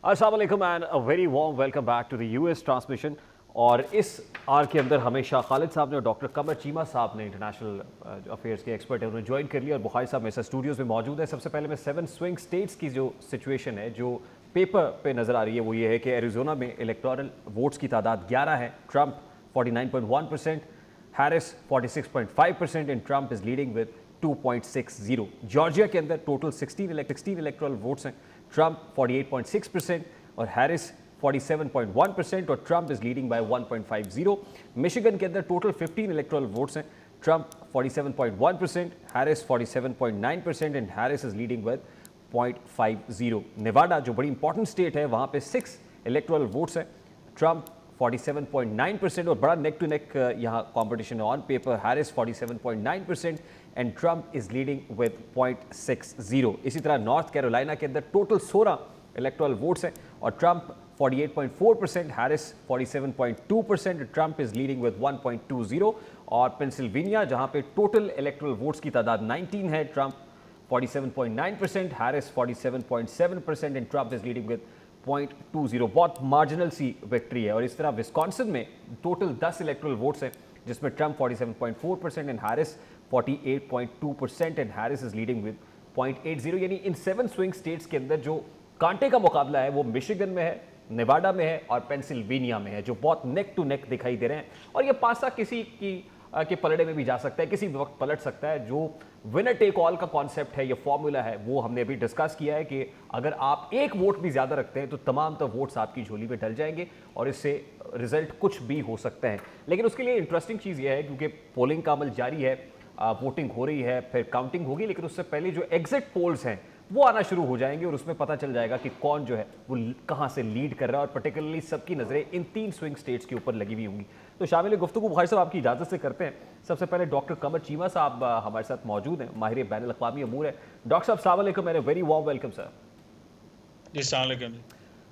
अस्सलाम वालेकुम and a very warm welcome back to the US transmission. और इस आर के अंदर हमेशा खालिद साहब ने और डॉक्टर कमर चीमा साहब ने, इंटरनेशनल अफेयर्स के एक्सपर्ट हैं, उन्होंने ज्वाइन कर लिया और बुखारी साहब मेरे साथ स्टूडियोज़ में मौजूद है। सबसे पहले मैं 7 स्विंग स्टेट्स की जो सिचुएशन है, जो पेपर पे नज़र आ रही है, वो ये है कि एरिजोना में इलेक्टोरल वोट्स की तादाद 11 है। Trump 49.1%, Harris 46.5% and Trump is leading with 2.60। Georgia के अंदर टोटल 16 इलेक्टोरल वोट्स हैं। ट्रंप 48.6% और हैरिस 47.1% और Trump is leading by 1.50। Michigan के अंदर टोटल 15 इलेक्टोरल वोट्स हैं। Trump 47.1%, Harris 47.9% and Harris is leading with 0.50। Nevada जो बड़ी इंपॉर्टेंट स्टेट है, वहां पे 6 इलेक्टोरल वोट्स हैं। ट्रंप 47.9% और बड़ा नेक टू नेक यहाँ कॉम्पिटिशन है on paper. Harris 47.9% and Trump is leading with 0.60। इसी तरह नॉर्थ कैरोलिना के अंदर टोटल 16 इलेक्टोरल वोट्स हैं और Trump 48.4%, Harris 47.2%, Trump is leading with 1.20। और पेंसिल्वेनिया जहां पे टोटल इलेक्टोरल वोट्स की तादाद 19 है, Trump 47.9%, Harris 47.7% and Trump is leading with 0.20। बहुत मार्जिनल सी विक्ट्री है। और इस तरह विस्कॉन्सिन में टोटल 10 इलेक्टोरल वोट्स हैं, जिसमें Trump 47.4% and Harris 48.2% and Harris is leading with 0.80। यानी इन 7 स्विंग स्टेट्स के अंदर जो कांटे का मुकाबला है वो मिशिगन में है, नेवाडा में है और पेंसिल्वेनिया में है, जो बहुत नेक टू नेक दिखाई दे रहे हैं। और ये पासा किसी की के पलड़े में भी जा सकता है, किसी भी वक्त पलट सकता है। जो विनर टेक ऑल का कॉन्सेप्ट है, ये फॉर्मूला है, वो हमने अभी डिस्कस किया है कि अगर आप एक वोट भी ज़्यादा रखते हैं तो तमाम तो वोट्स आपकी झोली में डल जाएंगे और इससे रिजल्ट कुछ भी हो सकता है। लेकिन उसके लिए इंटरेस्टिंग चीज़ ये है, क्योंकि पोलिंग का अमल जारी है, वोटिंग हो रही है, फिर काउंटिंग होगी, लेकिन उससे पहले जो एग्जिट पोल्स हैं वो आना शुरू हो जाएंगे और उसमें पता चल जाएगा कि कौन जो है वो कहाँ से लीड कर रहा है। और पर्टिकुलरली सबकी नज़रें इन 3 स्विंग स्टेट्स के ऊपर लगी हुई होंगी। तो शामिल गुफ्तगू बुखारी साहब आपकी इजाज़त से करते हैं। सबसे पहले डॉक्टर कमर चीमा साहब हमारे साथ मौजूद हैं, माहिर बैनुल अक़वामी अमूर है। डॉक्टर साहब अस्सलाम वालेकुम, मैंने वेरी वार्म वेलकम सर। जी अस्सलाम वालेकुम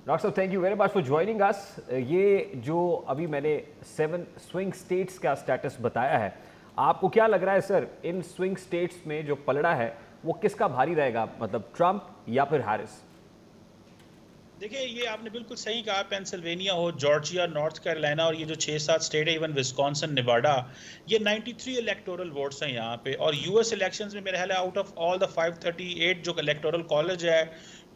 डॉक्टर साहब, thank you very much for joining us. ये जो अभी मैंने 7 स्विंग स्टेट्स का स्टेटस बताया है, आपको क्या लग रहा है सर, इन स्विंग स्टेट्स में जो पलड़ा है वो किसका भारी रहेगा, मतलब ट्रंप या फिर हैरिस? देखिए, ये आपने बिल्कुल सही कहा। पेंसिल्वेनिया हो, जॉर्जिया, नॉर्थ कैरोलिना और ये जो 6-7 स्टेट है, इवन विस्कॉन्सिन, नेवाडा, ये 93 इलेक्टोरल वोट्स हैं यहाँ पे। और यूएस इलेक्शंस में मेरे ख्याल है आउट ऑफ ऑल द 538 जो इलेक्टोरल कॉलेज है,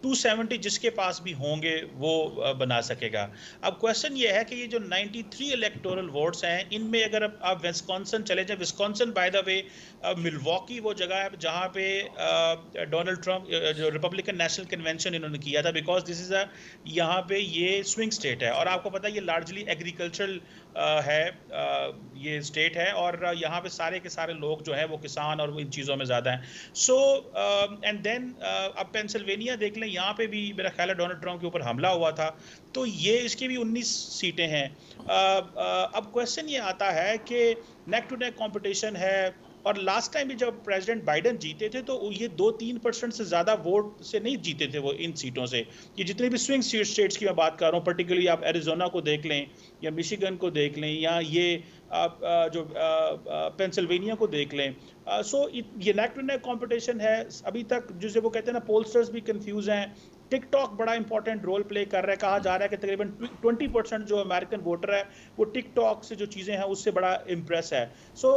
270 जिसके पास भी होंगे वो बना सकेगा। अब क्वेश्चन ये है कि ये जो 93 इलेक्टोरल वोट्स हैं, इनमें अगर आप विस्कॉन्सिन चले जाए, Wisconsin by the way Milwaukee वो जगह है जहाँ पे डोनाल्ड ट्रंप जो रिपब्लिकन नेशनल कन्वेंशन इन्होंने किया था, बिकॉज दिस इज़ यहाँ पे ये स्विंग स्टेट है और आपको पता है ये लार्जली एग्रीकल्चरल है, ये स्टेट है और यहाँ पे सारे के सारे लोग जो हैं वो किसान और इन चीज़ों में ज़्यादा हैं। सो एंड देन अब पेंसिल्वेनिया देख लें, यहाँ पे भी मेरा ख्याल है डोनाल्ड ट्रंप के ऊपर हमला हुआ था, तो ये इसकी भी 19 सीटें हैं। अब क्वेश्चन ये आता है कि नेक टू नेक कॉम्पिटिशन है और लास्ट टाइम भी जब प्रेसिडेंट बाइडेन जीते थे तो ये 2-3% से ज़्यादा वोट से नहीं जीते थे वो इन सीटों से। ये जितने भी स्विंग स्टेट्स की मैं बात कर रहा हूँ, पर्टिकुलरली आप एरिजोना को देख लें या मिशिगन को देख लें या ये जो पेंसिल्वेनिया को देख लें। सो ये नेक टू नेक कॉम्पिटिशन है अभी तक, जिसे वो कहते हैं ना, पोलस्टर्स भी कंफ्यूज हैं। टिकटॉक बड़ा इंपॉर्टेंट रोल प्ले कर रहा है। कहा जा रहा है कि तकरीबन 20% जो अमेरिकन वोटर है वो टिकटॉक से जो चीज़ें हैं उससे बड़ा इम्प्रेस है। So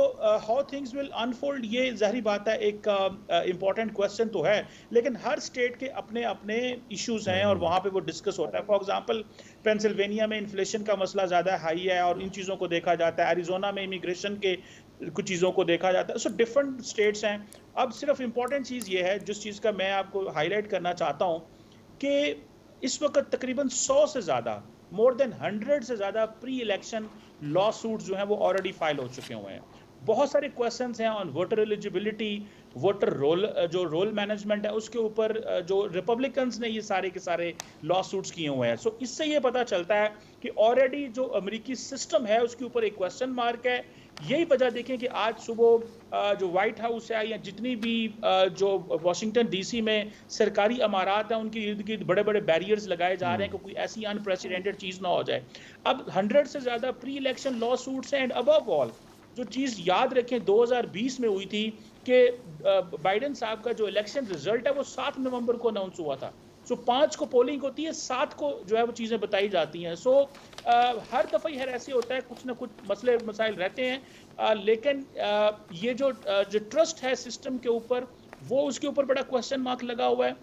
how things will unfold, ये ज़ाहिर बात है एक इंपॉर्टेंट क्वेश्चन तो है, लेकिन हर स्टेट के अपने अपने इश्यूज हैं और वहाँ पे वो डिस्कस होता है। फॉर एग्जांपल पेंसिल्वेनिया में इन्फ्लेशन का मसला ज़्यादा हाई है और इन चीज़ों को देखा जाता है। एरिजोना में इमिग्रेशन के कुछ चीज़ों को देखा जाता है। सो डिफरेंट स्टेट्स हैं। अब सिर्फ इंपॉर्टेंट चीज़ ये है, जिस चीज़ का मैं आपको हाईलाइट करना चाहता हूँ, कि इस वक्त तकरीबन 100 से ज़्यादा, मोर देन 100 से ज़्यादा प्री इलेक्शन लॉ सूट्स जो हैं वो ऑलरेडी फाइल हो चुके हुए हैं। बहुत सारे क्वेश्चंस हैं on voter eligibility, voter roll, जो रोल मैनेजमेंट है उसके ऊपर, जो रिपब्लिकन्स ने ये सारे के सारे लॉ सूट्स किए हुए हैं। सो इससे ये पता चलता है कि ऑलरेडी जो अमेरिकी सिस्टम है उसके ऊपर एक क्वेश्चन मार्क है। यही वजह देखें कि आज सुबह जो व्हाइट हाउस है या जितनी भी जो वाशिंगटन डीसी में सरकारी अमारात हैं उनके इर्द गिर्द बड़े बड़े बैरियर्स लगाए जा रहे हैं कि कोई ऐसी अनप्रेसिडेंटेड चीज़ ना हो जाए। अब 100 से ज़्यादा प्री इलेक्शन लॉ सूट्स हैं, एंड अबव ऑल जो चीज़ याद रखें 2020 में हुई थी कि बाइडेन साहब का जो इलेक्शन रिजल्ट है वो 7 नवंबर को अनाउंस हुआ था। सो 5 को पोलिंग होती है, 7 को जो है वो चीज़ें बताई जाती हैं। सो हर दफ़ा ही ऐसे होता है, कुछ ना कुछ मसले मसाइल रहते हैं, लेकिन ये जो ट्रस्ट है सिस्टम के ऊपर, वो उसके ऊपर बड़ा क्वेश्चन मार्क लगा हुआ है।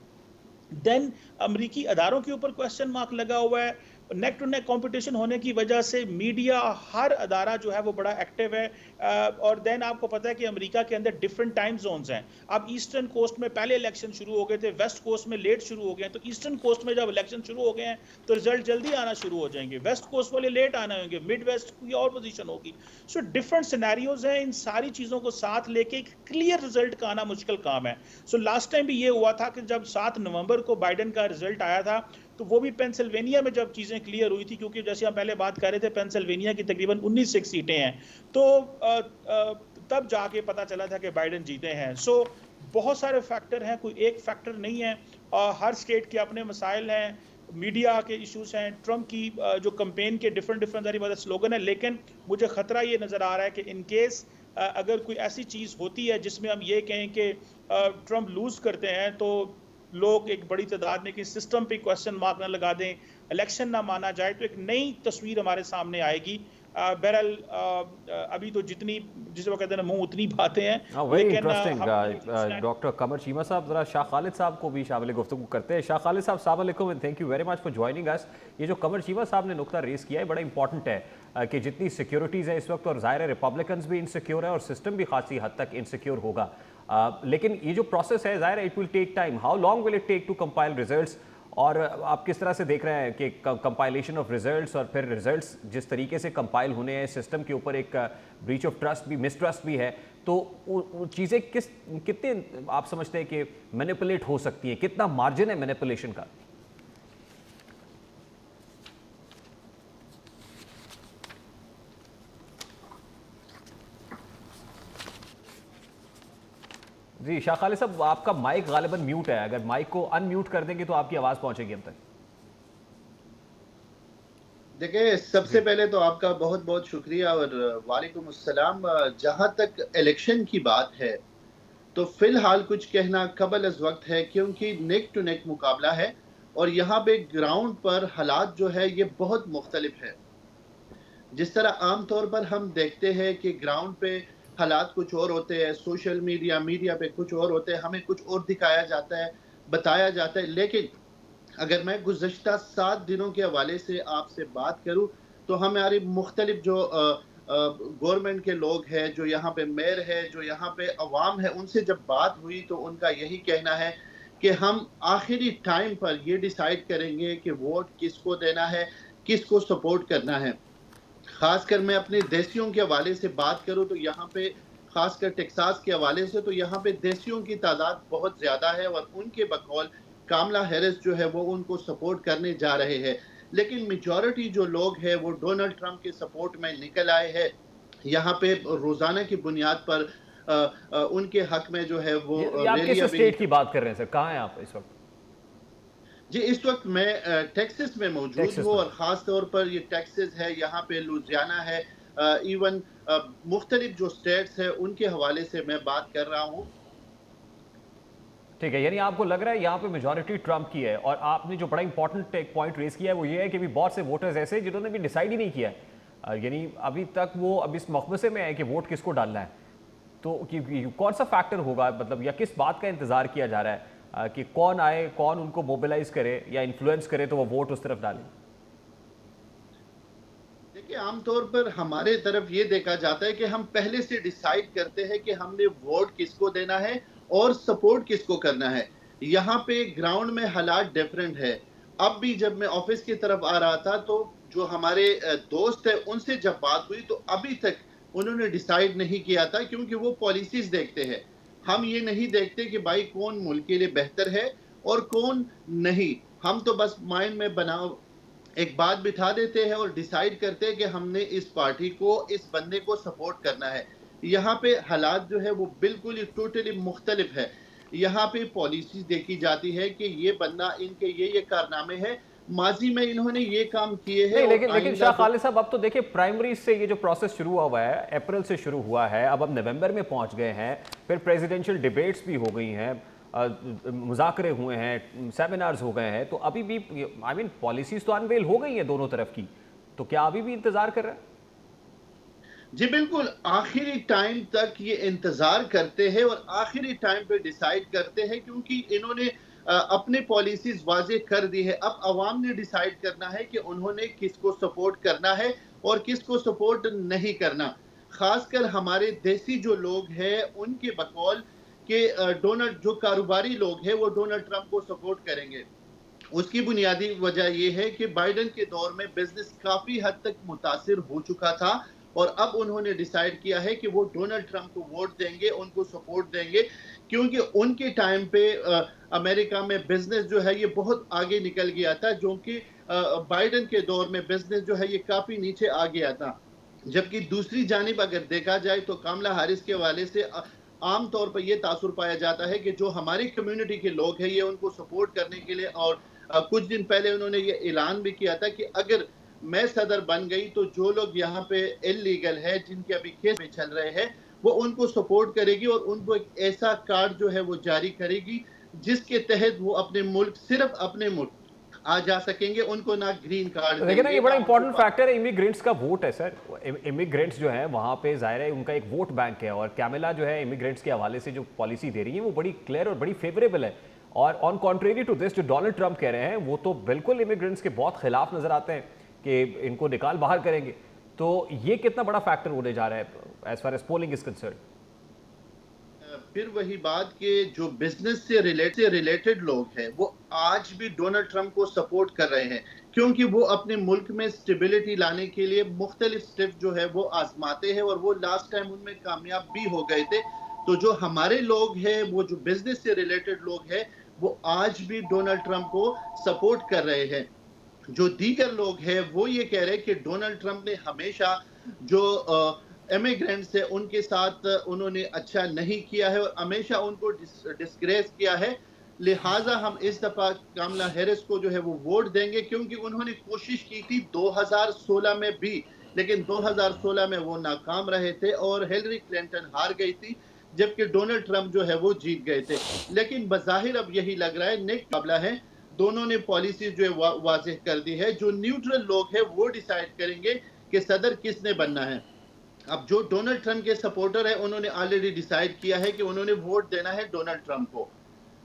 देन अमरीकी अदारों के ऊपर क्वेश्चन मार्क लगा हुआ है। नेक टू नेक कंपटीशन होने की वजह से मीडिया, हर अदारा जो है वो बड़ा एक्टिव है। और देन आपको पता है कि अमेरिका के अंदर डिफरेंट टाइम जोन्स हैं। अब ईस्टर्न कोस्ट में पहले इलेक्शन शुरू हो गए थे, वेस्ट कोस्ट में लेट शुरू हो गए हैं। तो ईस्टर्न कोस्ट में जब इलेक्शन शुरू हो गए हैं तो रिजल्ट जल्दी आना शुरू हो जाएंगे, वेस्ट कोस्ट वाले लेट आना होंगे, मिड वेस्ट की और पोजीशन होगी। सो डिफरेंट सिनेरियोज हैं। इन सारी चीज़ों को साथ लेके एक क्लियर रिजल्ट का आना मुश्किल काम है। सो लास्ट टाइम भी ये हुआ था कि जब 7 नवंबर को बाइडेन का रिजल्ट आया था तो वो भी पेंसिल्वेनिया में जब चीज़ें क्लियर हुई थी, क्योंकि जैसे हम पहले बात कर रहे थे पेंसिल्वेनिया की तकरीबन 19 सीटें हैं, तो तब जाके पता चला था कि बाइडेन जीते हैं। सो बहुत सारे फैक्टर हैं, कोई एक फैक्टर नहीं है। हर स्टेट के अपने मसाइल हैं, मीडिया के इश्यूज हैं, ट्रम्प की जो कैंपेन के डिफरेंट स्लोगन है। लेकिन मुझे खतरा ये नज़र आ रहा है कि इन केस अगर कोई ऐसी चीज़ होती है जिसमें हम ये कहें कि ट्रम्प लूज करते हैं, तो लोग एक बड़ी तादाद में कि सिस्टम पे क्वेश्चन मार्क ना लगा दें, इलेक्शन ना माना जाए, तो एक नई तस्वीर हमारे सामने आएगी। बहरहाल अभी तो जितनी, जिसे वो कहते हैं मुंह उतनी बातें हैं। वेरी लेकिन इंटरेस्टिंग। डॉक्टर कमर चीमा साहब, जरा शाह खालिद साहब को भी शामिल गुफ्तगू करते हैं। शाह खालिद साहब, अस्सलाम वालेकुम and thank you very much for joining us. ये जो कमर चीमा साहब ने नुकता रेस किया है बड़ा इंपॉर्टेंट है कि जितनी सिक्योरिटीज़ है इस वक्त, और ज़ाहिर है रिपब्लिकन्स भी इनसिक्योर है और सिस्टम भी खासी हद तक इनसिक्योर होगा, लेकिन ये जो प्रोसेस है ज़ाहिर है it will take time. How long will it take to compile results, और आप किस तरह से देख रहे हैं कि कंपाइलेशन ऑफ रिजल्ट्स और फिर रिजल्ट्स जिस तरीके से कंपाइल होने हैं, सिस्टम के ऊपर एक ब्रीच ऑफ ट्रस्ट भी, मिसट्रस्ट भी है, तो वो चीज़ें कितने आप समझते हैं कि मैनिपुलेट हो सकती हैं, कितना मार्जिन है मैनिपुलेशन का? जी शाह खालिद साहब, आपका माइक गालिबन म्यूट है, अगर माइक को अनम्यूट कर देंगे तो आपकी आवाज़ पहुंचेगी हम तक। देखिए, सबसे पहले तो आपका बहुत बहुत शुक्रिया और वालेकुम अस्सलाम। जहाँ तक इलेक्शन की बात है तो फिलहाल कुछ कहना कबल अज़ वक्त है, क्योंकि नेक टू नेक मुकाबला है और यहाँ पे ग्राउंड पर हालात जो है ये बहुत मुख्तलिफ है। जिस तरह आम तौर पर हम देखते हैं कि ग्राउंड पे हालात कुछ और होते हैं, सोशल मीडिया पे कुछ और होते हैं, हमें कुछ और दिखाया जाता है, बताया जाता है। लेकिन अगर मैं गुज़श्ता 7 दिनों के हवाले से आपसे बात करूं तो हमारी मुख्तलिफ जो गवर्नमेंट के लोग हैं, जो यहाँ पे मेयर है, जो यहाँ पे अवाम है, उनसे जब बात हुई तो उनका यही कहना है कि हम आखिरी टाइम पर ये डिसाइड करेंगे कि वोट किसको देना है, किसको सपोर्ट करना है। खासकर मैं अपने देसियों के हवाले से बात करूं तो यहाँ पे खासकर टेक्सास के हवाले से तो यहाँ पे देसियों की तादाद बहुत ज़्यादा है और उनके बकौल कामला हैरिस जो है वो उनको सपोर्ट करने जा रहे हैं। लेकिन मेजॉरिटी जो लोग हैं वो डोनाल्ड ट्रंप के सपोर्ट में निकल आए हैं। यहाँ पे रोज़ाना की बुनियाद पर उनके हक में जो है वो आप किस स्टेट की बात कर रहे हैं सर, कहाँ हैं आप इस वक्त? जी, इस वक्त मैं टेक्सास में मौजूद हूँ और ख़ास तौर पर ये टेक्सास है, यहाँ पे लुजियाना है, इवन मुख्तलिफ जो स्टेट्स हैं उनके हवाले से मैं बात कर रहा हूँ। ठीक है, यानी आपको लग रहा है यहाँ पे मेजॉरिटी ट्रंप की है, और आपने जो बड़ा इंपॉर्टेंट एक पॉइंट रेस किया है वो ये है कि भी बहुत से वोटर्स ऐसे हैं जिन्होंने भी डिसाइड ही नहीं किया है, यानी अभी तक वो अब इस मखमसे में है कि वोट किसको डालना है। तो कौन सा फैक्टर होगा, मतलब या किस बात का इंतजार किया जा रहा है कि कौन आए, कौन उनको मोबिलाइज करे या इन्फ्लुएंस करे तो वो वोट उस तरफ डालें? देखिए, आमतौर पर हमारे तरफ ये देखा जाता है कि हम पहले से डिसाइड करते हैं कि हमने वोट किसको देना है और सपोर्ट किसको करना है। यहाँ पे ग्राउंड में हालात डिफरेंट है। अब भी जब मैं ऑफिस की तरफ आ रहा था तो जो हमारे दोस्त है उनसे जब बात हुई तो अभी तक उन्होंने डिसाइड नहीं किया था, क्योंकि वो पॉलिसीज देखते हैं। हम ये नहीं देखते कि भाई कौन मुल्क के लिए बेहतर है और कौन नहीं। हम तो बस माइंड में बनाओ एक बात बिठा देते हैं और डिसाइड करते हैं कि हमने इस पार्टी को, इस बंदे को सपोर्ट करना है। यहाँ पे हालात जो है वो बिल्कुल ही टोटली मुख्तलिफ है। यहाँ पे पॉलिसीज देखी जाती है कि ये बंदा, इनके ये कारनामे हैं, माजी में इन्होंने ये काम किए हैं नहीं, और लेकिन आइंदा शाह खालिद साहब, अब तो देखिए प्राइमरी से ये जो प्रोसेस शुरू हुआ है, अप्रैल से शुरू हुआ है, अब हम नवंबर में पहुंच गए हैं, फिर प्रेसिडेंशियल डिबेट्स भी हो गई हैं, मुज़ाकरे हुए हैं, सेमिनार्स हो गए हैं, तो अभी भी आई मीन पॉलिसीज तो अनवेल हो गई हैं दोनों तरफ की, तो क्या अभी भी इंतजार कर रहे हैं? जी बिल्कुल, आखिरी टाइम तक ये इंतजार करते हैं और आखिरी टाइम पे डिसाइड करते हैं, क्योंकि इन्होंने अपने पॉलिसीज वाजे कर दी है। अब अवाम ने डिसाइड करना है कि उन्होंने किसको सपोर्ट करना है और किसको सपोर्ट नहीं करना। खासकर हमारे देसी जो लोग हैं उनके बकौल के डोनाल्ड, जो कारोबारी लोग हैं वो डोनाल्ड ट्रंप को सपोर्ट करेंगे। उसकी बुनियादी वजह यह है कि बाइडेन के दौर में बिजनेस काफी हद तक मुतासिर हो चुका था और अब उन्होंने डिसाइड किया है कि वो डोनाल्ड ट्रंप को वोट देंगे, उनको सपोर्ट देंगे, क्योंकि उनके टाइम पे अमेरिका में बिजनेस जो है ये बहुत आगे निकल गया था, जो कि बाइडेन के दौर में बिजनेस जो है ये काफी नीचे आ गया था। जबकि दूसरी जानिब अगर देखा जाए तो कमला हारिस के हवाले से आम तौर पर यह तासुर पाया जाता है कि जो हमारी कम्युनिटी के लोग हैं ये उनको सपोर्ट करने के लिए, और कुछ दिन पहले उन्होंने ये ऐलान भी किया था कि अगर मैं सदर बन गई तो जो लोग यहाँ पे इलीगल है, जिनके अभी केस में चल रहे हैं, वो उनको सपोर्ट करेगी और उनको एक ऐसा कार्ड जो है वो जारी करेगी जिसके तहत वो अपने मुल्क, सिर्फ अपने मुल्क आ जा सकेंगे, उनको ना ग्रीन कार्ड लेकिन ना ये देंगे, बड़ा ना इंपॉर्टेंट उनको फैक्टर है, इमिग्रेंट्स का वोट है सर। इमिग्रेंट्स जो है वहाँ पे जाहिर है उनका एक वोट बैंक है, और कैमिला जो है इमिग्रेंट्स के हवाले से जो पॉलिसी दे रही है वो बड़ी क्लियर और बड़ी फेवरेबल है। और ऑन कॉन्ट्रेरी टू दिस, जो डोनाल्ड ट्रंप कह रहे हैं वो तो बिल्कुल इमिग्रेंट्स के बहुत खिलाफ नजर आते हैं कि इनको निकाल बाहर करेंगे। तो ये कितना बड़ा फैक्टर होने जा रहा है as far as polling is concern? फिर वही बात कि जो बिजनेस से रिलेटेड लोग हैं वो आज भी डोनाल्ड ट्रंप को सपोर्ट कर रहे हैं, क्योंकि वो अपने मुल्क में स्टेबिलिटी लाने के लिए मुख्तलिफ स्टेप जो है वो आजमाते हैं और वो लास्ट टाइम उनमें कामयाब भी हो गए थे। तो जो हमारे लोग हैं, वो जो बिजनेस से रिलेटेड लोग हैं, वो आज भी डोनाल्ड ट्रंप को सपोर्ट कर रहे हैं। जो दीगर लोग हैं वो ये कह रहे हैं कि डोनाल्ड ट्रंप ने हमेशा जो इमिग्रेंट्स है उनके साथ उन्होंने अच्छा नहीं किया है और हमेशा उनको डिस्ग्रेस किया है, लिहाजा हम इस दफा कमला हैरिस को जो है वो वोट देंगे, क्योंकि उन्होंने कोशिश की थी 2016 में भी, लेकिन 2016 में वो नाकाम रहे थे और हिलरी क्लिंटन हार गई थी, जबकि डोनाल्ड ट्रंप जो है वो जीत गए थे। लेकिन बज़ाहिर अब यही लग रहा है नेक मुकाबला है, दोनों ने पॉलिसी जो है वाज़ेह कर दी है। जो न्यूट्रल लोग हैं वो डिसाइड करेंगे कि सदर किसने बनना है। अब जो डोनाल्ड ट्रंप के सपोर्टर है उन्होंने ऑलरेडी डिसाइड किया है कि उन्होंने वोट देना है डोनाल्ड ट्रंप को।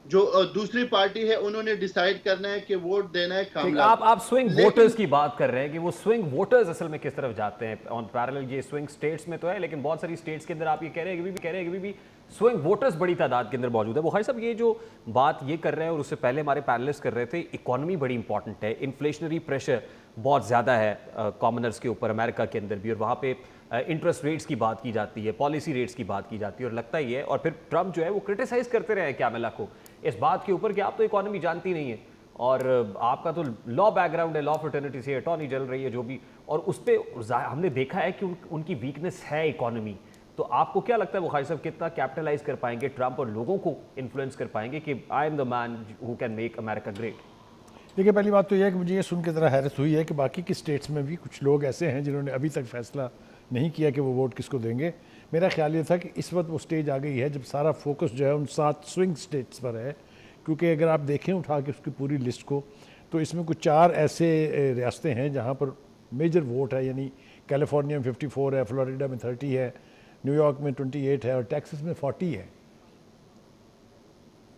जो दूसरी पार्टी है उन्होंने डिसाइड करना है कि वोट देना है कामला। आप स्विंग वोटर्स की बात कर रहे हैं कि वो स्विंग वोटर्स असल में किस तरफ जाते हैं ऑन पैरेलल। ये स्विंग स्टेट्स में तो है, लेकिन बहुत सारी स्टेट्स के अंदर आप ये कह रहे हैं कि अभी भी स्विंग वोटर्स बड़ी तादाद के अंदर मौजूद है। बुखारी साहब, ये जो बात ये कर रहे हैं और उससे पहले हमारे पैनलिस्ट कर रहे थे, इकोनॉमी बड़ी इंपॉर्टेंट है, इन्फ्लेशनरी प्रेशर बहुत ज़्यादा है कॉमनर्स के ऊपर अमेरिका के अंदर भी, और वहाँ पे इंटरेस्ट रेट्स की बात की जाती है, पॉलिसी रेट्स की बात की जाती है, और लगता ही है, और फिर ट्रंप जो है वो क्रिटिसाइज करते रहे कैमला को इस बात के ऊपर कि आप तो इकोनॉमी जानती नहीं है, और आपका तो लॉ बैकग्राउंड है, लॉ फ्रेटर्निटी से अटॉर्नी चल रही है जो भी, और उस पर हमने देखा है कि उनकी वीकनेस है इकोनॉमी। तो आपको क्या लगता है बुखारी साहब, कितना कैपिटलाइज कर पाएंगे ट्रंप और लोगों को इन्फ्लुएंस कर पाएंगे कि I am the man who can make America great? देखिए, पहली बात तो यह है कि मुझे ये सुन के ज़रा हैरत हुई है कि बाकी की स्टेट्स में भी कुछ लोग ऐसे हैं जिन्होंने अभी तक फैसला नहीं किया कि वो वोट किसको देंगे। मेरा ख्याल ये था कि इस वक्त वो स्टेज आ गई है जब सारा फोकस जो है उन 7 स्विंग स्टेट्स पर है, क्योंकि अगर आप देखें उठा के उसकी पूरी लिस्ट को, तो इसमें कुछ 4 ऐसे रियासतें हैं जहाँ पर मेजर वोट है, यानी कैलिफोर्निया में 54 है, फ्लोरिडा में 30 है, न्यूयॉर्क में 28 है और टेक्सास में 40 है।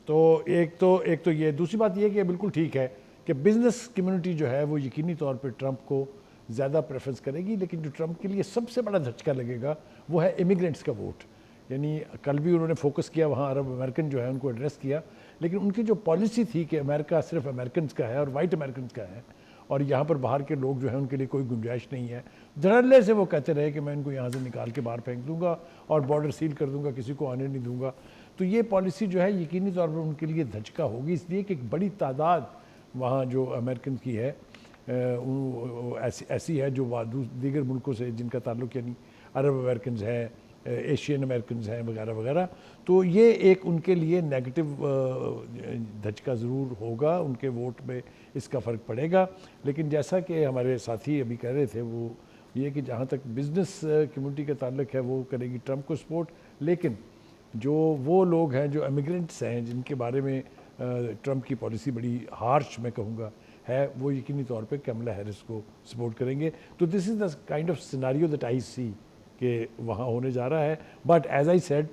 तो एक तो ये, दूसरी बात ये कि बिल्कुल ठीक है कि बिज़नेस कम्युनिटी जो है वो यकीनी तौर पे ट्रंप को ज़्यादा प्रेफरेंस करेगी, लेकिन जो ट्रंप के लिए सबसे बड़ा झटका लगेगा वो है इमिग्रेंट्स का वोट। यानी कल भी उन्होंने फोकस किया वहाँ अरब अमेरिकन जो है उनको एड्रेस किया, लेकिन उनकी जो पॉलिसी थी कि अमेरिका सिर्फ अमेरिकन का है और वाइट अमेरिकन का है, और यहाँ पर बाहर के लोग जो हैं उनके लिए कोई गुंजाइश नहीं है। धड़ल्ले से वो कहते रहे कि मैं इनको यहाँ से निकाल के बाहर फेंक दूंगा और बॉर्डर सील कर दूंगा, किसी को आने नहीं दूंगा। तो ये पॉलिसी जो है यकीनी तौर पर उनके लिए धचका होगी, इसलिए कि एक बड़ी तादाद वहाँ जो अमेरिकन की है ऐसी है जो दीगर मुल्कों से जिनका ताल्लुक यानी अरब अमेरिकन हैं, एशियन अमेरिकन हैं वगैरह वगैरह। तो ये एक उनके लिए नेगेटिव धचका ज़रूर होगा, उनके वोट में इसका फ़र्क पड़ेगा। लेकिन जैसा कि हमारे साथी अभी कह रहे थे वो ये कि जहाँ तक बिज़नेस कम्युनिटी का ताल्लुक है वो करेगी ट्रंप को सपोर्ट, लेकिन जो वो लोग हैं जो इमिग्रेंट्स हैं जिनके बारे में ट्रंप की पॉलिसी बड़ी हार्श मैं कहूँगा है, वो यकीनी तौर पे कमला हैरिस को सपोर्ट करेंगे। तो this is the kind of scenario that I see कि वहाँ होने जा रहा है। बट एज आई सेड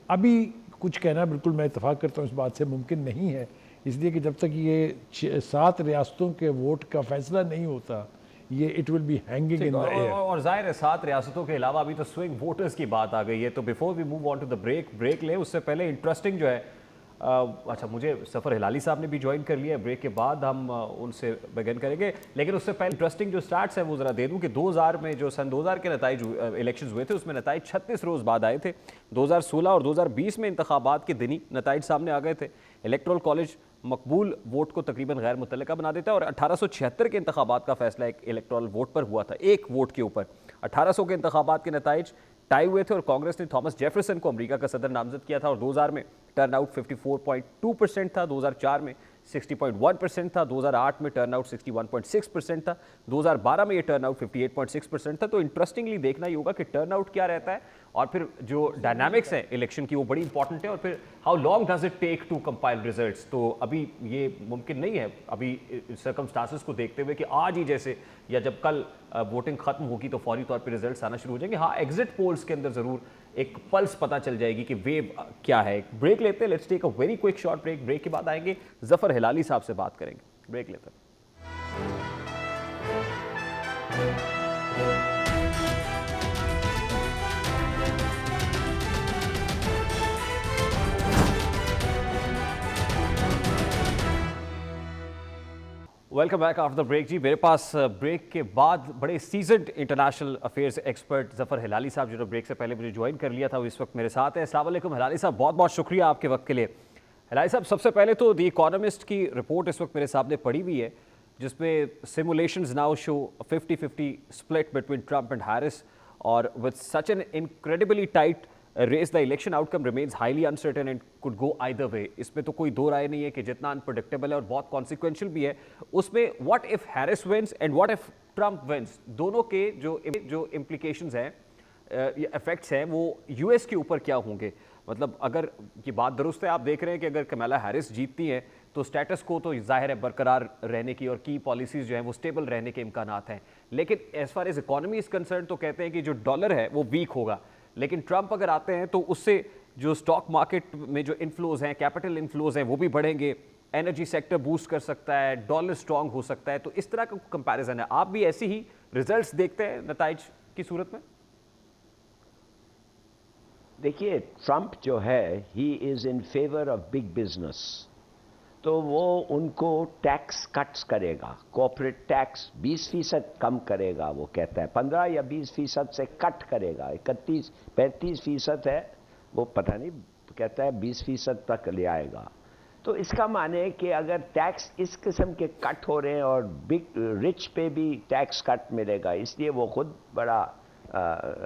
अभी कुछ कहना बिल्कुल मैं इत्तेफाक करता हूँ इस बात से मुमकिन नहीं है, इसलिए कि जब तक ये 7 रियासतों के वोट का फैसला नहीं होता ये it will be hanging in the air. और जाहिर है 7 रियासतों के अलावा अभी तो स्विंग वोटर्स की बात आ गई है। तो before we move on to the break ले उससे पहले इंटरेस्टिंग जो है अच्छा मुझे सफ़र हिलाली साहब ने भी ज्वाइन कर लिया है, ब्रेक के बाद हम उनसे बिगिन करेंगे। लेकिन उससे पहले इंटरेस्टिंग जो स्टार्ट्स है वो ज़रा दे दूं कि 2000 में जो सन 2000 के नताइज इलेक्शंस हुए थे उसमें नताइज 36 रोज़ बाद आए थे। 2016 और 2020 में इंतखाबात के दिन ही नताइज सामने आ गए थे। इलेक्टोरल कॉलेज मकबूल वोट को तकरीबन गैर मुतल्लिका बना देता है और 1876 के इंतखाबात का फैसला एक इलेक्टोरल वोट पर हुआ था, एक वोट के ऊपर। 1800 के इंतखाबात के नताइज टाई हुए थे और कांग्रेस ने थॉमस जेफरसन को अमेरिका का सदर नामजद किया था और 2000 में टर्नआउट 54.2% था, 2004 में 60.1% था, 2008 में टर्नआउट 61.6% था, 2012 में ये टर्नआउट 58.6% था। तो इंटरेस्टिंगली देखना ही होगा कि टर्नआउट क्या रहता है और फिर जो डायनामिक्स है इलेक्शन की वो बड़ी इंपॉर्टेंट है और फिर how long does it take to compile results. तो अभी ये मुमकिन नहीं है अभी सर्कमस्टांसेस को देखते हुए कि आज ही जैसे या जब कल वोटिंग खत्म होगी तो फौरी तौर पर रिजल्ट्स आना शुरू हो जाएंगे। हाँ, एग्जिट पोल्स के अंदर ज़रूर एक पल्स पता चल जाएगी कि वेव क्या है। ब्रेक लेते हैं, let's take a very quick short break. Break के बाद आएंगे जफर हिलाली साहब से बात करेंगे। ब्रेक लेते हैं। Welcome back after the break. जी मेरे पास ब्रेक के बाद बड़े seasoned international affairs expert Zafar Hilaly sahab जिन्होंने ब्रेक से पहले मुझे ज्वाइन कर लिया था वो इस वक्त मेरे साथ है। अस्सलाम वालेकुम हिलाली साहब, बहुत बहुत शुक्रिया आपके वक्त के लिए। हिलाली साहब, सबसे पहले तो द इकोनॉमिस्ट की रिपोर्ट इस वक्त मेरे सामने पड़ी हुई है जिसमें simulations now show 50-50 split between Trump and Harris और with such an incredibly tight race the election outcome remains highly uncertain and could go either way. इसमें तो कोई दो राय नहीं है कि जितना अनप्रेडिक्टेबल है और बहुत कॉन्सिक्वेंशियल भी है उसमें what if Harris wins and what if Trump wins, दोनों के जो इम्प्लीकेशंस हैं इफेक्ट्स हैं वो यूएस के ऊपर क्या होंगे। मतलब अगर ये बात दुरुस्त है, आप देख रहे हैं कि अगर कमला हैरिस जीतती हैं तो स्टेटस को तो जाहिर है बरकरार रहने की और की पॉलिसीज़ जो हैं वो स्टेबल रहने के इम्कानात हैं। लेकिन as far as economy is concern तो कहते हैं कि जो डॉलर है वो वीक होगा, लेकिन ट्रंप अगर आते हैं तो उससे जो स्टॉक मार्केट में जो इन्फ्लोज हैं, कैपिटल इन्फ्लोज हैं वो भी बढ़ेंगे, एनर्जी सेक्टर बूस्ट कर सकता है, डॉलर स्ट्रांग हो सकता है। तो इस तरह का कंपैरिजन है। आप भी ऐसे ही रिजल्ट्स देखते हैं नताइज की सूरत में? देखिए, ट्रंप जो है he is in favour of big business, तो वो उनको टैक्स कट्स करेगा, कॉर्पोरेट टैक्स 20% कम करेगा, वो कहता है 15 या 20% से कट करेगा। 31-35% है वो, पता नहीं, कहता है 20% तक ले आएगा। तो इसका माने है कि अगर टैक्स इस किस्म के कट हो रहे हैं और बिग रिच पे भी टैक्स कट मिलेगा, इसलिए वो खुद बड़ा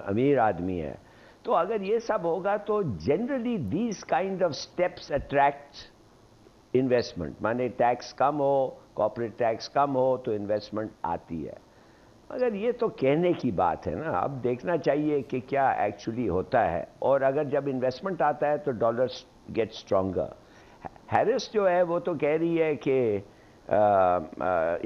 अमीर आदमी है। तो अगर ये सब होगा तो generally these kind of steps attract investment, माने टैक्स कम हो, कॉर्पोरेट टैक्स कम हो तो इन्वेस्टमेंट आती है। मगर ये तो कहने की बात है ना, अब देखना चाहिए कि क्या एक्चुअली होता है। और अगर जब इन्वेस्टमेंट आता है तो डॉलर गेट स्ट्रॉन्गर। हैरिस जो है वो तो कह रही है कि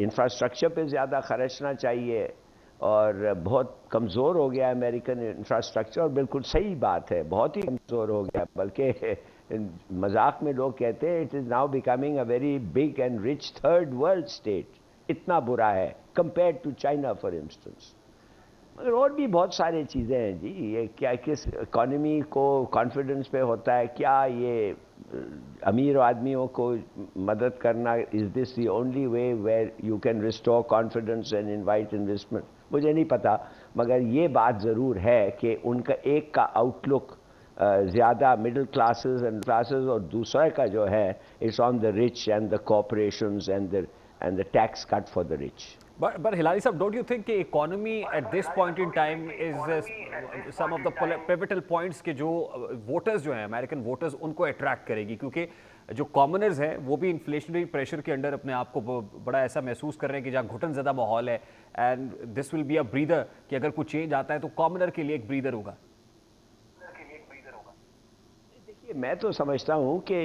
इंफ्रास्ट्रक्चर पे ज़्यादा खर्चना चाहिए और बहुत कमज़ोर हो गया अमेरिकन इंफ्रास्ट्रक्चर, और बिल्कुल सही बात है, बहुत ही कमज़ोर हो गया। बल्कि मजाक में लोग कहते हैं it is now becoming a very big and rich third world state. इतना बुरा है compare to China for instance. मगर और भी बहुत सारी चीज़ें हैं जी। ये क्या किस इकॉनमी को कॉन्फिडेंस पे होता है, क्या ये अमीर आदमियों को मदद करना, is this the only way where you can restore confidence and invite investment? मुझे नहीं पता, मगर ये बात ज़रूर है कि उनका एक का आउटलुक ज़्यादा मिडिल क्लासेस एंड क्लासेस, और दूसरा का जो है it's on the rich and the corporations and the tax cut for the rich. But Hilali Sahab, don't you think कि economy at this point in time is some of the pivotal points के जो voters जो हैं American voters उनको attract करेगी, क्योंकि जो commoners हैं वो भी inflationary pressure के अंदर अपने आप को बड़ा ऐसा महसूस कर रहे हैं कि जहाँ घुटन ज़्यादा माहौल है, and this will be a breather कि अगर कुछ change आता है तो commoner के लिए एक breather होगा. मैं तो समझता हूँ कि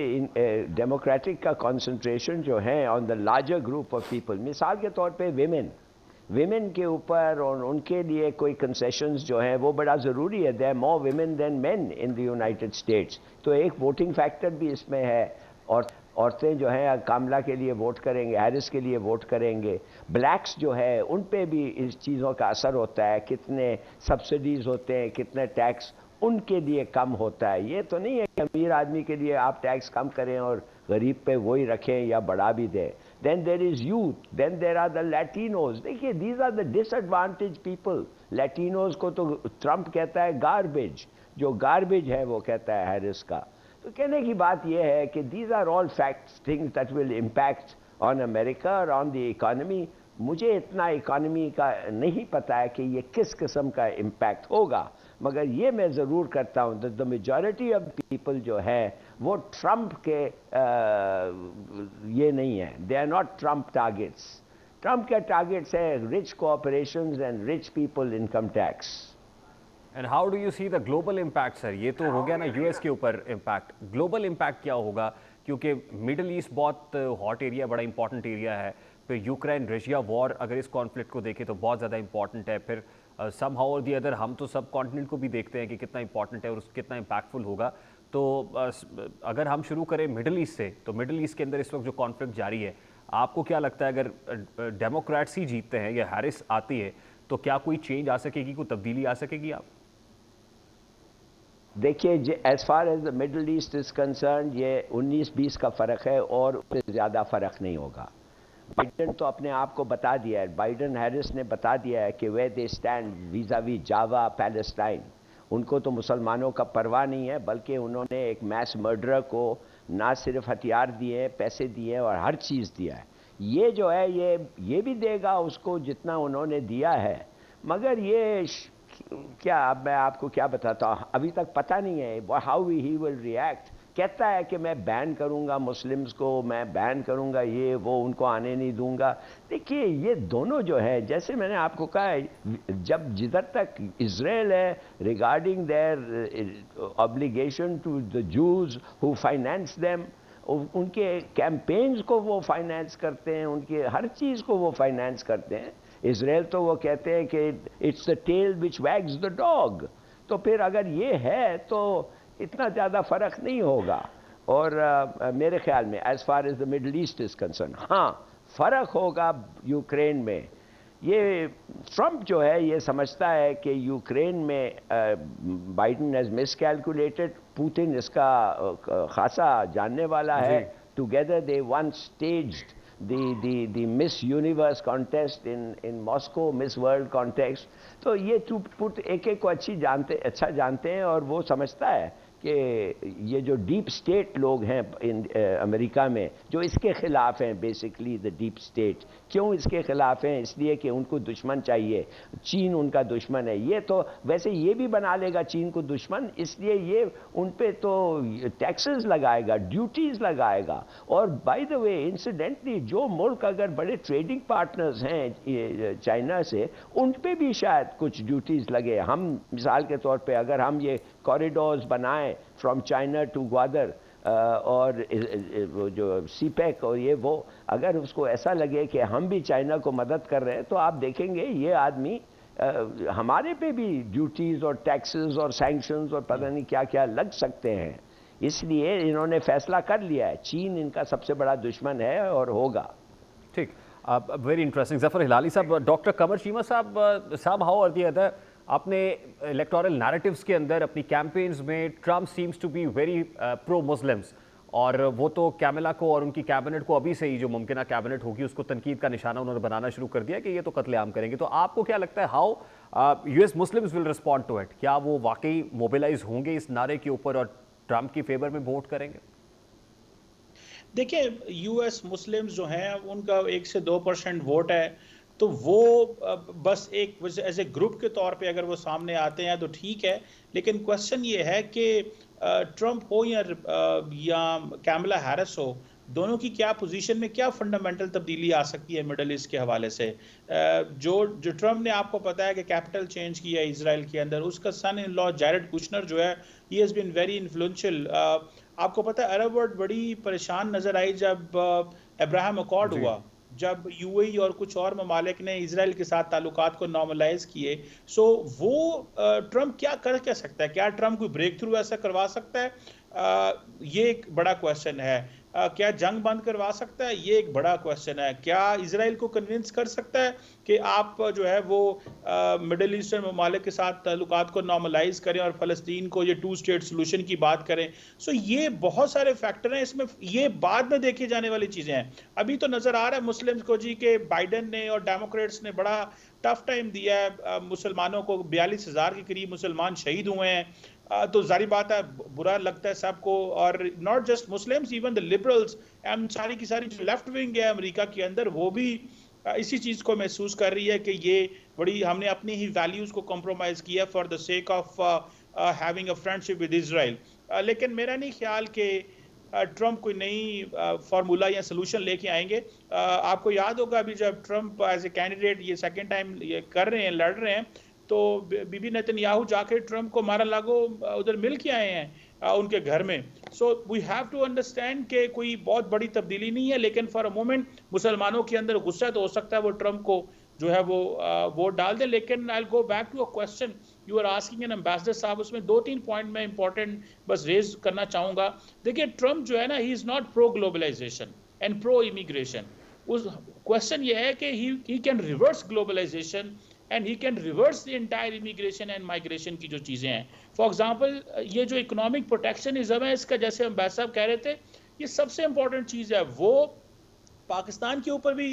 डेमोक्रेटिक का कंसंट्रेशन जो है on the larger group of people, मिसाल के तौर पे विमेन के ऊपर और उनके लिए कोई कंसेशंस जो है वो बड़ा ज़रूरी है. There are more women than men in the United States, तो एक वोटिंग फैक्टर भी इसमें है. और औरतें जो हैं कामला के लिए वोट करेंगे, हैरिस के लिए वोट करेंगे. ब्लैक्स जो है उन पे भी इस चीज़ों का असर होता है, कितने सब्सिडीज़ होते हैं, कितने टैक्स उनके लिए कम होता है. ये तो नहीं है कि अमीर आदमी के लिए आप टैक्स कम करें और गरीब पे वही रखें या बढ़ा भी दें. Then there is youth, then there are the Latinos. देखिए, these are the disadvantage people. Latinos को तो ट्रंप कहता है गार्बेज, जो गार्बेज है वो कहता है हैरिस का. तो कहने की बात यह है कि these are all facts, things that will impact on America और ऑन द इकॉनमी. मुझे इतना इकॉनमी का नहीं पता है कि ये किस किस्म का इम्पैक्ट होगा, मगर ये मैं ज़रूर करता हूँ द मेजॉरिटी ऑफ पीपल जो है वो ट्रंप के ये नहीं है. They are not Trump targets. Trump के टारगेट्स है rich corporations and rich people income tax. And how do you see the global impact sir? ये तो हो गया ना यूएस के ऊपर इम्पैक्ट, ग्लोबल इम्पैक्ट क्या होगा? क्योंकि मिडल ईस्ट बहुत हॉट एरिया, बड़ा इंपॉर्टेंट एरिया है. फिर यूक्रेन रशिया वॉर, अगर इस कॉन्फ्लिक्ट को देखें तो बहुत ज़्यादा इंपॉर्टेंट है. फिर सम हाउ और दी अदर हम तो सब कॉन्टिनेंट को भी देखते हैं कि कितना इंपॉर्टेंट है और कितना इम्पैक्टफुल होगा. तो अगर हम शुरू करें मिडल ईस्ट से, तो मिडल ईस्ट के अंदर इस वक्त जो कॉन्फ्लिक्ट जारी है, आपको क्या लगता है अगर डेमोक्रेट्स ही जीतते हैं या हैरिस आती है तो क्या कोई चेंज आ सकेगी, कोई तब्दीली आ सकेगी? आप देखिए, as far as the Middle East is concern, ये 19-20 का फ़र्क है और उससे ज़्यादा फ़र्क नहीं होगा. बाइडन तो अपने आप को बता दिया है, बाइडन हैरिस ने बता दिया है कि वे दे स्टैंड वीज़ावी जावा पैलेस्टाइन. उनको तो मुसलमानों का परवाह नहीं है, बल्कि उन्होंने एक मैस मर्डरर को ना सिर्फ हथियार दिए, पैसे दिए और हर चीज़ दिया है. ये जो है ये भी देगा उसको जितना उन्होंने दिया है. मगर ये क्या, अब मैं आपको क्या बताता हूँ, अभी तक पता नहीं है हाउ ही विल रिएक्ट. कहता है कि मैं बैन करूंगा मुस्लिम्स को, मैं बैन करूंगा ये वो, उनको आने नहीं दूंगा. देखिए, ये दोनों जो है, जैसे मैंने आपको कहा है, जब जिधर तक इजराइल है regarding their obligation to the Jews who finance them, उनके कैंपेन्स को वो फाइनेंस करते हैं, उनके हर चीज़ को वो फाइनेंस करते हैं. इजराइल तो वो कहते हैं कि it's the tail which wags the dog. तो फिर अगर ये है तो इतना ज़्यादा फ़र्क नहीं होगा. और मेरे ख्याल में as far as the Middle East is concern, हाँ फ़र्क होगा यूक्रेन में. ये ट्रंप जो है ये समझता है कि यूक्रेन में बाइडन हैज़ मिसकैलकुलेटेड, पुतिन इसका खासा जानने वाला है. Together they once staged the Miss Universe contest in Moscow, Miss World contest. तो ये पुट एक को अच्छा जानते हैं और वो समझता है कि ये जो डीप स्टेट लोग हैं इन अमेरिका में, जो इसके ख़िलाफ़ हैं, बेसिकली द डीप स्टेट. क्यों इसके ख़िलाफ़ हैं? इसलिए कि उनको दुश्मन चाहिए. चीन उनका दुश्मन है. ये तो वैसे ये भी बना लेगा चीन को दुश्मन, इसलिए ये उन पे तो टैक्सेस लगाएगा, ड्यूटीज़ लगाएगा. और बाय द वे इंसिडेंटली जो मुल्क अगर बड़े ट्रेडिंग पार्टनर्स हैं चाइना से, उन पे भी शायद कुछ ड्यूटीज़ लगे. हम मिसाल के तौर पे अगर हम ये कॉरिडोर्स बनाएं फ्रॉम चाइना टू ग्वादर और जो सीपैक और ये वो, अगर उसको ऐसा लगे कि हम भी चाइना को मदद कर रहे हैं, तो आप देखेंगे ये आदमी हमारे पे भी ड्यूटीज़ और टैक्सेस और सैंक्शंस और पता नहीं क्या क्या लग सकते हैं. इसलिए इन्होंने फैसला कर लिया है, चीन इनका सबसे बड़ा दुश्मन है और होगा. ठीक, वेरी इंटरेस्टिंग. जफर हिलाली साहब, डॉक्टर कमर चीमा साहब हाउ आर दी अदर, अपने इलेक्टोरल नैरेटिव्स के अंदर, अपनी कैंपेन्स में Trump seems to be very pro Muslims, और वो तो कैमिला को और उनकी कैबिनेट को अभी से ही, जो मुमकिन कैबिनेट होगी, उसको तनकीद का निशाना उन्होंने बनाना शुरू कर दिया कि ये तो कत्लेआम करेंगे। तो आपको क्या लगता है, how US Muslims will respond to it? क्या वो वाकई मोबिलाइज होंगे इस नारे के ऊपर और ट्रंप की फेवर में वोट करेंगे? देखिए, यूएस मुस्लिम्स जो हैं उनका 1 से 2% वोट है, तो वो बस एक एज ए ग्रुप के तौर पे अगर वो सामने आते हैं तो ठीक है। लेकिन क्वेश्चन ये है कि ट्रंप हो या कैमला हैरिस हो, दोनों की क्या पोजीशन में क्या फंडामेंटल तब्दीली आ सकती है मिडल ईस्ट के हवाले से। जो ट्रंप ने, आपको पता है कि कैपिटल चेंज किया है इसराइल के अंदर, उसका son in law Jared Kushner जो है, he has been very influential. आपको पता है अरब वर्ल्ड बड़ी परेशान नजर आई जब अब्राहम अकॉर्ड हुआ, जब यूएई और कुछ और ममालिक ने इसराइल के साथ ताल्लुकात को नॉर्मलाइज किए। सो वो ट्रंप क्या कर सकता है? क्या ट्रंप कोई ब्रेक थ्रू ऐसा करवा सकता है? ये एक बड़ा क्वेश्चन है। क्या जंग बंद करवा सकता है? ये एक बड़ा क्वेश्चन है। क्या इसराइल को कन्विंस कर सकता है कि आप जो है वो मिडिल ईस्टर्न ममालिक के साथ ताल्लुकात को नॉर्मलाइज करें और फ़लस्तीन को ये 2 स्टेट सोल्यूशन की बात करें? सो ये बहुत सारे फैक्टर हैं इसमें, ये बाद में देखी जाने वाली चीज़ें हैं। अभी तो नज़र आ रहा है मुस्लिम्स को जी के बाइडन ने और डेमोक्रेट्स ने बड़ा टफ टाइम दिया है मुसलमानों को। 42,000 के करीब मुसलमान शहीद हुए हैं। तो जारी बात है, बुरा लगता है सबको, और not just Muslims, even the liberals and सारी की सारी जो लेफ्ट विंग है अमेरिका के अंदर, वो भी इसी चीज़ को महसूस कर रही है कि ये बड़ी, हमने अपनी ही वैल्यूज़ को कॉम्प्रोमाइज किया for the sake of having a friendship with Israel. लेकिन मेरा नहीं ख्याल कि ट्रंप कोई नई फार्मूला या सोल्यूशन लेके आएंगे। आपको याद होगा अभी जब ट्रंप एज ए कैंडिडेट ये सेकेंड टाइम ये कर रहे हैं, लड़ रहे हैं, तो बीबी नेतन्याहू जाके ट्रंप को मारा लागो उधर मिल के आए हैं उनके घर में। So we have to understand कि कोई बहुत बड़ी तब्दीली नहीं है, लेकिन फॉर अ मोमेंट मुसलमानों के अंदर गुस्सा तो हो सकता है, वो ट्रंप को जो है वो वोट डाल दे। लेकिन I will go back to a question you are asking an ambassador साहब, उसमें 2-3 पॉइंट मैं इंपॉर्टेंट बस रेज करना चाहूंगा। देखिए, ट्रंप जो है ना, he is not pro globalization and pro immigration. उस क्वेश्चन ये है कि he can reverse globalization and he can reverse the entire immigration and migration की जो चीज़ें हैं। फॉर एग्जांपल, ये जो इकोनॉमिक प्रोटेक्शनिज्म है, इसका जैसे अम्बेसडर साहब कह रहे थे, ये सबसे इंपॉर्टेंट चीज़ है। वो पाकिस्तान के ऊपर भी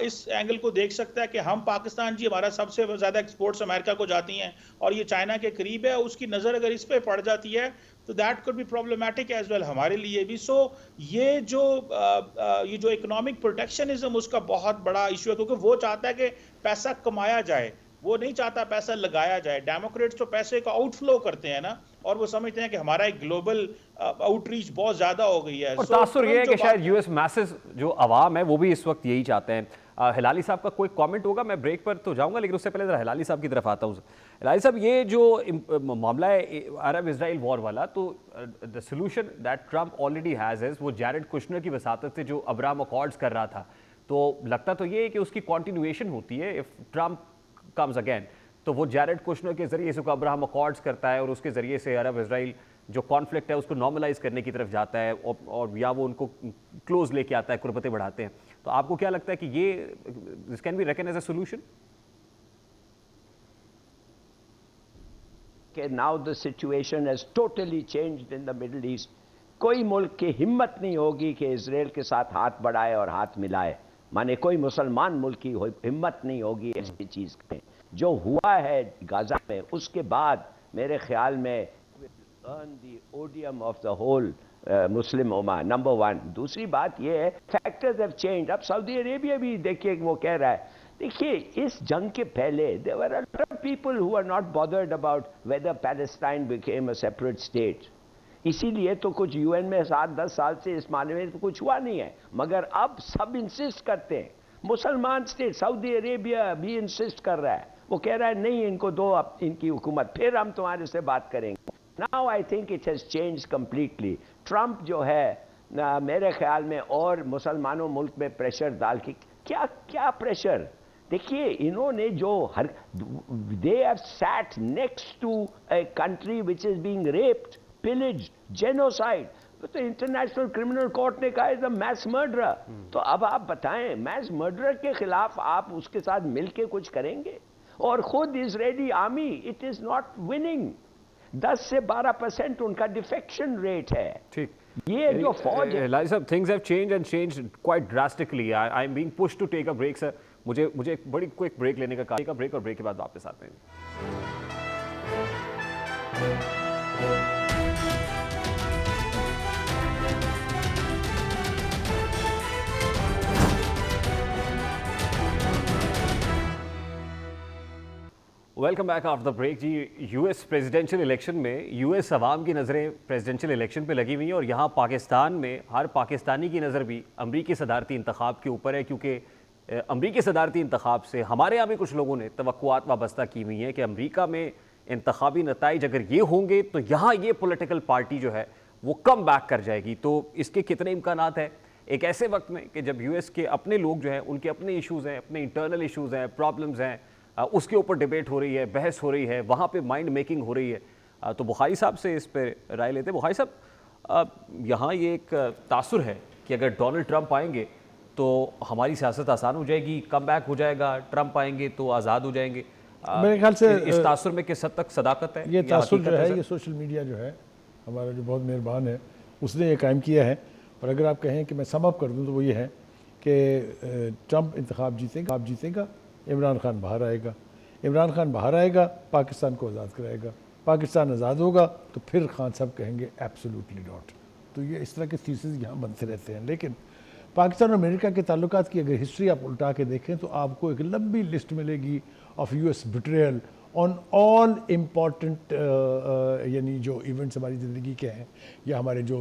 इस एंगल को देख सकता है कि हम पाकिस्तान जी, हमारा सबसे ज़्यादा एक्सपोर्ट्स अमेरिका को जाती हैं और ये चाइना के करीब है, उसकी नज़र अगर इस पे पड़ जाती है तो that could be problematic as well हमारे लिए भी। सो ये जो इकोनॉमिक प्रोटेक्शनिज्म, उसका बहुत बड़ा इशू है, क्योंकि वो चाहता है कि पैसा कमाया जाए, वो नहीं चाहता पैसा लगाया जाए। डेमोक्रेट्स तो पैसे का आउटफ्लो करते हैं ना, और वो समझते हैं कि हमारा एक ग्लोबल आउटरीच बहुत ज्यादा हो गई है। और तासुर ये है कि शायद यूएस मैसेज जो अवाम है वो भी इस वक्त यही चाहते हैं। हिलाली साहब का कोई कमेंट होगा? मैं ब्रेक पर तो जाऊंगा, लेकिन उससे पहले जरा हिलाली साहब की तरफ आता हूँ। हिलाली साहब, ये जो मामला है अरब इजराइल वॉर वाला, तो the solution that Trump already has is वो जैरेड कुशनर की वसातत से जो अब्राहम अकॉर्ड्स कर रहा था, तो लगता तो ये है कि उसकी कॉन्टिन्यूएशन होती है इफ ट्रंप कम्स अगेन। तो वो जैरेड कुशनर के जरिए से अब्राहम अकॉर्ड्स करता है और उसके जरिए से अरब इजराइल जो कॉन्फ्लिक्ट है उसको नॉर्मलाइज करने की तरफ जाता है, और या वो उनको क्लोज लेके आता है, कुर्बतें बढ़ाते हैं। तो आपको क्या लगता है कि ये this can be reckon as a solution? Now the situation has totally changed in the Middle East. कोई मुल्क की हिम्मत नहीं होगी कि इजराइल के साथ हाथ बढ़ाए और हाथ मिलाए, माने कोई मुसलमान मुल्क की हिम्मत नहीं होगी ऐसी चीज के। जो हुआ है गाजा में, उसके बाद मेरे ख्याल में earn the odium of the whole Muslim ummah, number 1। दूसरी बात यह है, फैक्टर्स हैव चेंज्ड। अब सऊदी अरेबिया भी देखिए वो कह रहा है, देखिए इस जंग के पहले there were a lot of people who are not bothered about whether Palestine became a separate state. इसीलिए तो कुछ यूएन में 7-10 साल से इस मामले में तो कुछ हुआ नहीं है, मगर अब सब इंसिस्ट करते हैं। मुसलमान स्टेट, सऊदी अरेबिया भी इंसिस्ट कर रहा है, वो कह रहा है नहीं इनको दो अब इनकी हुकूमत, फिर हम तुम्हारे से बात करेंगे। Now I think it has changed completely. Trump जो है मेरे ख्याल में और मुसलमानों मुल्क में प्रेशर डाल के, क्या प्रेशर, देखिए इन्होंने जो they have sat next to a country which is being raped, pillage, genocide. तो इंटरनेशनल क्रिमिनल कोर्ट ने कहा इज अ मैस मर्डरर। तो अब आप बताएं, मैस मर्डरर के खिलाफ आप उसके साथ मिलके कुछ करेंगे? और खुद Israeli army, it is not winning. 10 से 12% उनका डिफेक्शन रेट है। ठीक। ये जो फौज है, लाइक साहब, things have changed and changed quite drastically. I'm being pushed to take a break, sir. मुझे एक बड़ी क्विक ब्रेक लेने का ब्रेक, और ब्रेक के बाद वापस आते हैं. Welcome back after the break. जी, यूएस प्रेसिडेंशियल इलेक्शन में यूएस अवाम की नज़रें प्रेसिडेंशियल इलेक्शन पे लगी हुई हैं, और यहाँ पाकिस्तान में हर पाकिस्तानी की नज़र भी अमरीकी सदारती इंतखाब के ऊपर है, क्योंकि अमरीकी सदारती इंतखाब से हमारे यहाँ भी कुछ लोगों ने तवक्कुआत वाबस्ता की हुई हैं कि अमरीका में इंतखाबी नताइज अगर ये होंगे तो यहाँ ये पॉलिटिकल पार्टी जो है वो कम बैक कर जाएगी. तो इसके कितने इम्कानात हैं एक ऐसे वक्त में कि जब यूएस के अपने लोग जो हैं, उनके अपने इशूज़ हैं, अपने इंटरनल इशूज़ हैं, प्रॉब्लम्स हैं, उसके ऊपर डिबेट हो रही है, बहस हो रही है, वहाँ पे माइंड मेकिंग हो रही है. तो बुखारी साहब से इस पे राय लेते हैं. बुखारी साहब, यहाँ ये एक तासुर है कि अगर डोनाल्ड ट्रंप आएंगे तो हमारी सियासत आसान हो जाएगी, कम बैक हो जाएगा, ट्रंप आएंगे तो आज़ाद हो जाएंगे. मेरे ख्याल से इस तासुर में किस हद तक सदाकत है? ये तासुर जो है, सर? ये सोशल मीडिया जो है हमारा जो बहुत मेहरबान है उसने ये कायम किया है. और अगर आप कहें कि मैं सम अप कर दूं तो वो ये है कि ट्रंप इंतखाब जीतेगा, इमरान खान बाहर आएगा, इमरान खान बाहर आएगा, पाकिस्तान को आज़ाद कराएगा, पाकिस्तान आज़ाद होगा तो फिर खान साहब कहेंगे एब्सोल्युटली नॉट. तो ये इस तरह के थीसिस यहाँ बनते रहते हैं. लेकिन पाकिस्तान और अमेरिका के ताल्लुकात की अगर हिस्ट्री आप उल्टा के देखें तो आपको एक लंबी लिस्ट मिलेगी of US betrayal on all important यानी जो इवेंट्स हमारी ज़िंदगी के हैं या हमारे जो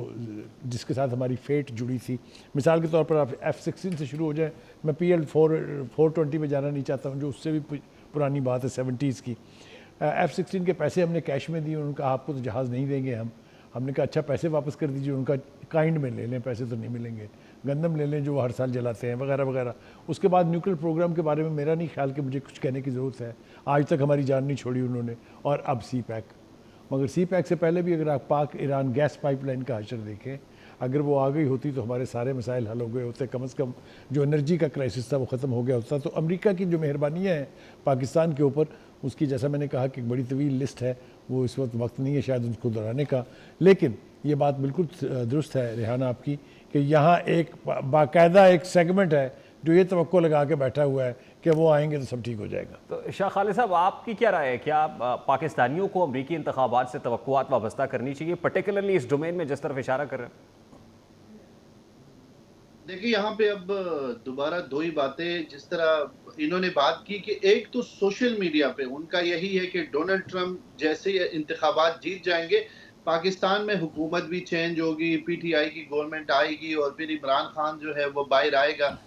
जिसके साथ हमारी फेट जुड़ी थी. मिसाल के तौर पर आप F-16 से शुरू हो जाए. मैं PL-420 में जाना नहीं चाहता हूँ, जो उससे भी पुरानी बात है 70s की. F-16 के पैसे हमने कैश में दिए, उनका आपको तो जहाज़ नहीं देंगे हमने कहा अच्छा पैसे वापस कर दीजिए, उनका काइंड में ले लें, पैसे तो नहीं मिलेंगे, गंदम ले लें जो हर साल जलाते हैं वगैरह वगैरह. उसके बाद न्यूक्लियर प्रोग्राम के बारे में मेरा नहीं ख्याल कि मुझे कुछ कहने की ज़रूरत है. आज तक हमारी जान नहीं छोड़ी उन्होंने. और अब सी पैक, मगर सी पैक से पहले भी अगर आप पाक ईरान गैस पाइपलाइन का हशर देखें, अगर वो आ गई होती तो हमारे सारे मसाइल हल हो गए होते. कम से कम जो एनर्जी का क्राइसिस था वो ख़त्म हो गया होता. तो अमेरिका की जो मेहरबानियाँ हैं पाकिस्तान के ऊपर, उसकी जैसा मैंने कहा कि एक बड़ी तवील लिस्ट है, वो इस वक्त नहीं है शायद उसको दोहराने का. लेकिन ये बात बिल्कुल दुरुस्त है रेहाना आपकी कि यहाँ एक बाकायदा एक सेगमेंट है जो ये तवक्को लगा के बैठा हुआ है कि वो आएंगे तो सब ठीक हो जाएगा. तो शाह खालिद साहब, आपकी क्या राय है? क्या पाकिस्तानियों को अमरीकी इंतखाबात से तवक्कुआत वाबस्ता करनी चाहिए, पर्टिकुलरली इस डोमेन में जिस तरफ इशारा कर रहे हैं? देखिए, यहाँ पे अब दोबारा दो ही बातें जिस तरह इन्होंने बात की कि एक तो सोशल मीडिया पे उनका यही है कि डोनाल्ड ट्रंप जैसे इंतखाबात जीत जाएंगे पाकिस्तान में हुकूमत भी चेंज होगी, पीटीआई की गवर्नमेंट आएगी और फिर इमरान खान जो है वो बाहर आएगा.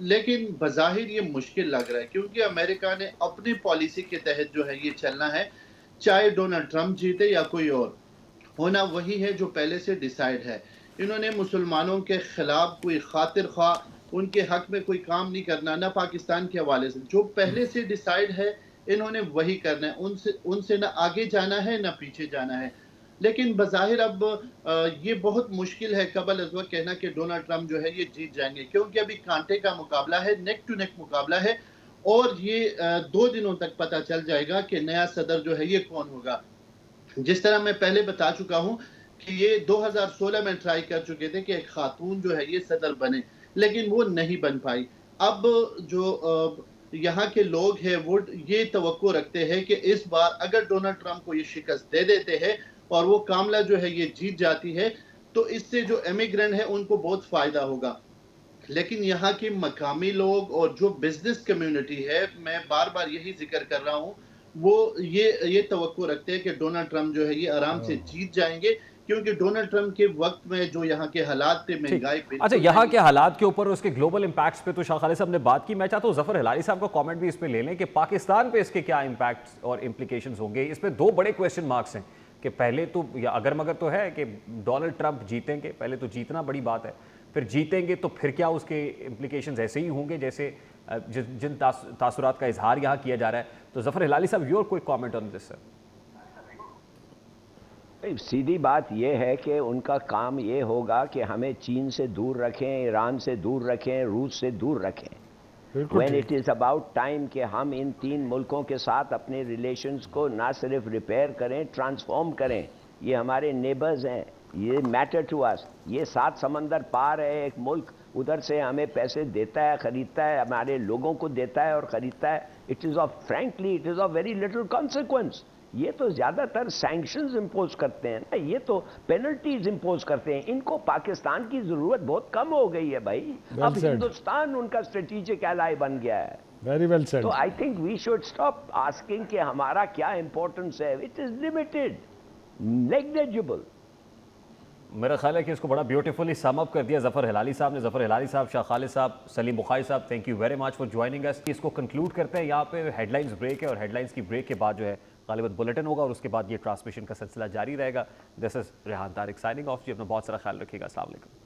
लेकिन बज़ाहिर ये मुश्किल लग रहा है क्योंकि अमेरिका ने अपनी पॉलिसी के तहत जो है ये चलना है, चाहे डोनाल्ड ट्रंप जीते या कोई और, होना वही है जो पहले से डिसाइड है. इन्होंने मुसलमानों के खिलाफ कोई खातिर खा उनके हक में कोई काम नहीं करना, ना पाकिस्तान के हवाले से. जो पहले से डिसाइड है इन्होंने वही करना है. उनसे ना आगे जाना है ना पीछे जाना है. लेकिन बज़ाहिर अब ये बहुत मुश्किल है कबल अज़ वक्त कहना कि डोनाल्ड ट्रंप जो है ये जीत जाएंगे, क्योंकि अभी कांटे का मुकाबला है, नेक टू नेक मुकाबला है. और ये 2 दिनों तक पता चल जाएगा कि नया सदर जो है ये कौन होगा. जिस तरह मैं पहले बता चुका हूँ कि ये 2016 में ट्राई कर चुके थे कि एक खातून जो है ये सदर बने, लेकिन वो नहीं बन पाई. अब जो यहाँ के लोग हैं वो ये तवक्को रखते हैं कि इस बार अगर डोनाल्ड ट्रंप को ये शिकस्त दे देते हैं और वो कामला जो है ये जीत जाती है तो इससे जो इमिग्रेंट है उनको बहुत फ़ायदा होगा. लेकिन यहाँ के मकामी लोग और जो बिजनेस कम्युनिटी है, मैं बार बार यही जिक्र कर रहा हूँ, वो ये तवक्को रखते हैं कि डोनाल्ड ट्रंप जो है ये आराम से जीत जाएंगे, क्योंकि डोनाल्ड ट्रंप के वक्त में जो यहाँ के हालात थे, महंगाई. अच्छा, यहाँ के हालात के ऊपर उसके ग्लोबल इम्पैक्ट्स पे तो शाह खालिद साहब ने बात की. मैं चाहता हूँ ज़फ़र हिलाली साहब का कमेंट भी इस पे ले लें कि पाकिस्तान पे इसके क्या इम्पैक्ट्स और इम्प्लीकेशंस होंगे. इस पे 2 बड़े क्वेश्चन मार्क्स हैं कि पहले तो या अगर मगर तो है कि डोनाल्ड ट्रंप जीतेंगे, पहले तो जीतना बड़ी बात है, फिर जीतेंगे तो फिर क्या उसके इम्प्लीकेशंस ऐसे ही होंगे जैसे जिन तासुरात का इजहार यहाँ किया जा रहा है. तो ज़फ़र हिलाली साहब, योर कोई कमेंट ऑन दिस सर? सीधी बात यह है कि उनका काम ये होगा कि हमें चीन से दूर रखें, ईरान से दूर रखें, रूस से दूर रखें. When it is about time कि हम इन 3 मुल्कों के साथ अपने रिलेशंस को ना सिर्फ रिपेयर करें, ट्रांसफॉर्म करें. ये हमारे नेबर्स हैं, ये मैटर टू अस। ये 7 समंदर पार है एक मुल्क, उधर से हमें पैसे देता है, खरीदता है, हमारे लोगों को देता है और खरीदता है। It is of frankly it is of very little consequence. ये तो ज़्यादातर सैंक्शंस इम्पोज करते हैं ना, ये तो पेनल्टीज इम्पोज करते हैं। इनको पाकिस्तान की ज़रूरत बहुत कम हो गई है भाई। अब said. हिंदुस्तान उनका स्ट्रेटेजिक एलाई बन गया है। Very well said. तो I think we should stop asking कि हमारा क्या इंपॉर्टेंस है। It is limited, negligible. मेरा ख्याल है कि इसको बड़ा ब्यूटीफुली सम अप कर दिया ज़फ़र हिलाली साहब ने। ज़फ़र हिलाली साहब, शाह खालिद साहब, सलीम बुखारी साहब, thank you very much for joining us. इसको कंक्लूड करते हैं यहाँ पे। हेडलाइंस ब्रेक है और हेडलाइंस की ब्रेक के बाद जो है गालिबन बुलेटिन होगा और उसके बाद ये ट्रांसमिशन का सिलसिला जारी रहेगा। This is Rehan Tariq signing off ji. अपना बहुत सारा ख्याल रखिएगा। अस्सलाम वालेकुम।